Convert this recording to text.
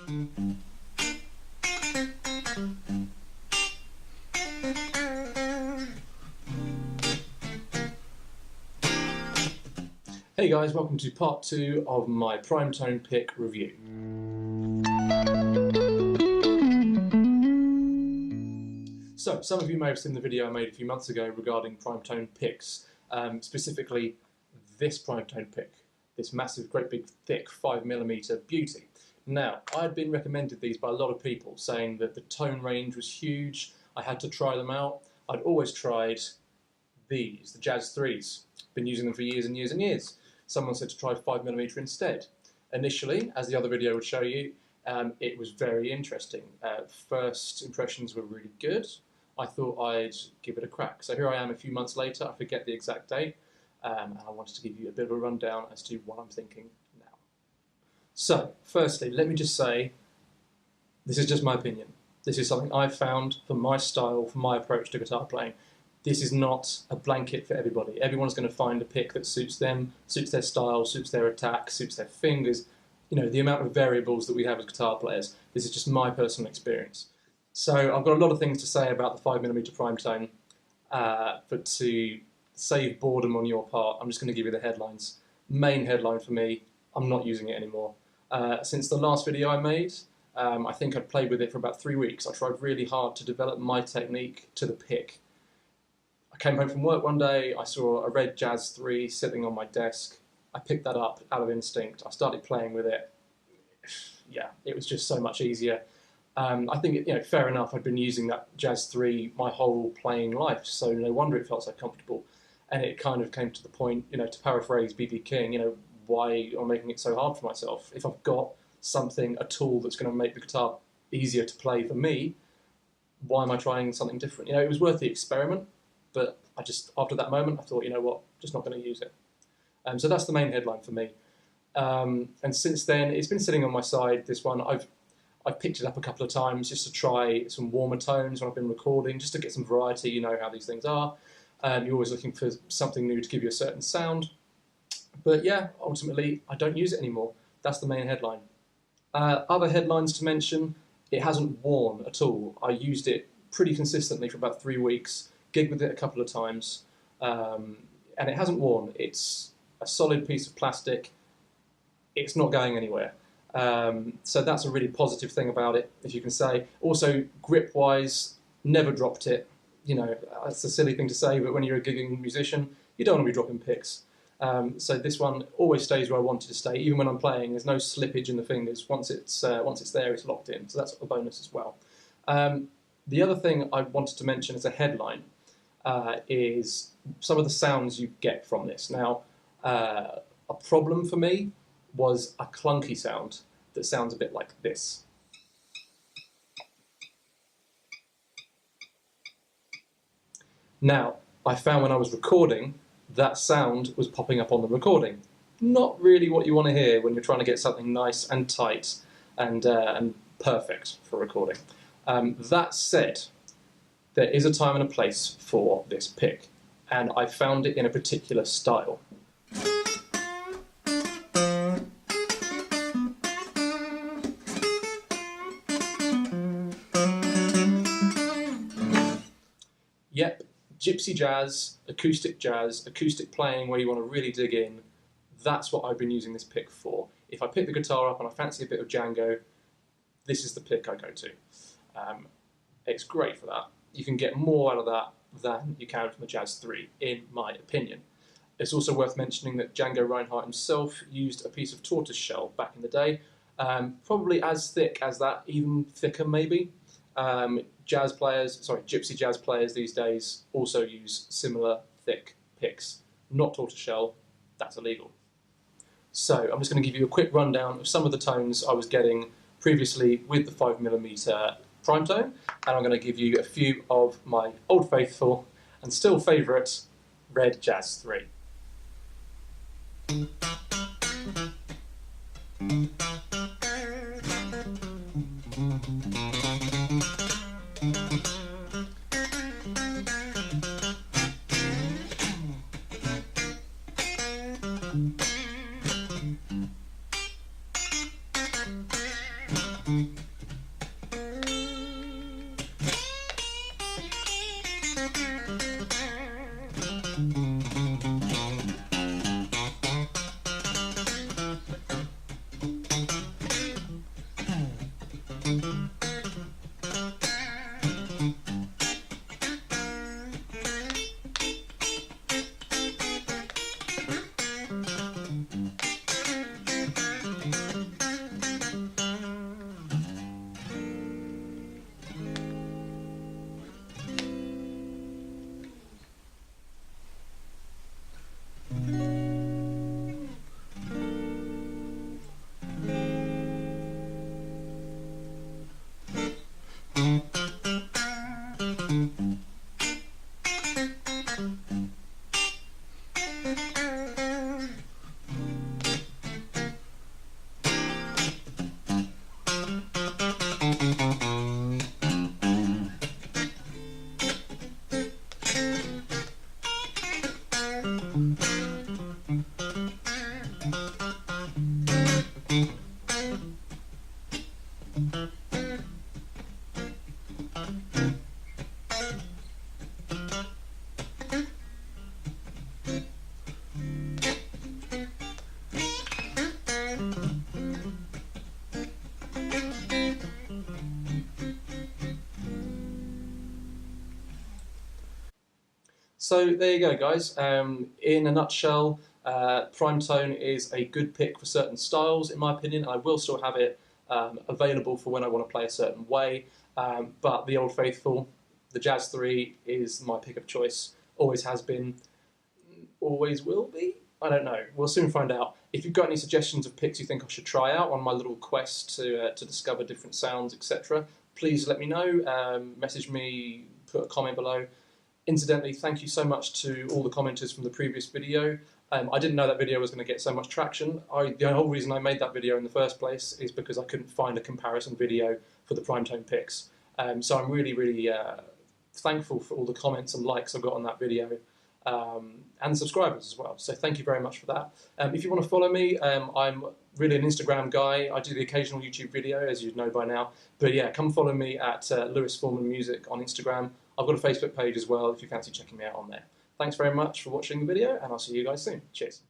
Hey guys, welcome to part 2 of my Primetone pick review. So, some of you may have seen the video I made a few months ago regarding Primetone picks, specifically this Primetone pick, this massive, great big, thick 5mm beauty. Now, I had been recommended these by a lot of people, saying that the tone range was huge, I had to try them out. I'd always tried these, the Jazz 3s, been using them for years and years and years. Someone said to try 5mm instead. Initially, as the other video would show you, it was very interesting. First impressions were really good. I thought I'd give it a crack. So here I am a few months later, I forget the exact date, and I wanted to give you a bit of a rundown as to what I'm thinking now. So, firstly, let me just say, this is just my opinion. This is something I've found for my style, for my approach to guitar playing. This is not a blanket for everybody. Everyone's going to find a pick that suits them, suits their style, suits their attack, suits their fingers. You know, the amount of variables that we have as guitar players. This is just my personal experience. So I've got a lot of things to say about the 5mm Primetone, but to save boredom on your part, I'm just going to give you the headlines. Main headline for me, I'm not using it anymore. Since the last video I made, I think I'd played with it for about 3 weeks. I tried really hard to develop my technique to the pick. I came home from work one day, I saw a red Jazz III sitting on my desk. I picked that up out of instinct. I started playing with it. Yeah, it was just so much easier. I think, fair enough, I'd been using that Jazz III my whole playing life, so no wonder it felt so comfortable. And it kind of came to the point, to paraphrase B.B. King, why am I making it so hard for myself? If I've got something, a tool that's going to make the guitar easier to play for me, why am I trying something different? It was worth the experiment. But I just, after that moment, I thought, you know what, just not going to use it. So that's the main headline for me. And since then, it's been sitting on my side, this one. I've picked it up a couple of times just to try some warmer tones when I've been recording, just to get some variety. You know how these things are. You're always looking for something new to give you a certain sound. But yeah, ultimately, I don't use it anymore. That's the main headline. Other headlines to mention, it hasn't worn at all. I used it pretty consistently for about 3 weeks. Gigged with it a couple of times, and it hasn't worn. It's a solid piece of plastic. It's not going anywhere. So that's a really positive thing about it, if you can say. Also, grip-wise, never dropped it. That's a silly thing to say, but when you're a gigging musician, you don't want to be dropping picks. So this one always stays where I want it to stay. Even when I'm playing, there's no slippage in the fingers. Once it's there, it's locked in. So that's a bonus as well. The other thing I wanted to mention as a headline is some of the sounds you get from this. Now, a problem for me was a clunky sound that sounds a bit like this. Now, I found when I was recording, that sound was popping up on the recording. Not really what you want to hear when you're trying to get something nice and tight and perfect for recording. That said, there is a time and a place for this pick, and I found it in a particular style. Yep, gypsy jazz, acoustic playing where you want to really dig in. That's what I've been using this pick for. If I pick the guitar up and I fancy a bit of Django, this is the pick I go to. It's great for that. You can get more out of that than you can from the Jazz III, in my opinion. It's also worth mentioning that Django Reinhardt himself used a piece of tortoiseshell back in the day, probably as thick as that, even thicker maybe. Gypsy jazz players these days also use similar thick picks. Not tortoiseshell, that's illegal. So I'm just going to give you a quick rundown of some of the tones I was getting previously with the 5mm Primetone, and I'm going to give you a few of my old faithful and still favourite red Jazz III. So there you go, guys. In a nutshell, Primetone is a good pick for certain styles, in my opinion. I will still have it available for when I want to play a certain way, but the Old Faithful, the Jazz 3, is my pick of choice. Always has been, always will be. I don't know. We'll soon find out. If you've got any suggestions of picks you think I should try out on my little quest to discover different sounds, etc., please let me know. Message me, put a comment below. Incidentally, thank you so much to all the commenters from the previous video. I didn't know that video was going to get so much traction. The whole reason I made that video in the first place is because I couldn't find a comparison video for the Primetone picks. So I'm really, really thankful for all the comments and likes I've got on that video, and the subscribers as well. So thank you very much for that. If you want to follow me, I'm really an Instagram guy. I do the occasional YouTube video, as you'd know by now. But yeah, come follow me at Lewis Foreman Music on Instagram. I've got a Facebook page as well if you fancy checking me out on there. Thanks very much for watching the video, and I'll see you guys soon. Cheers.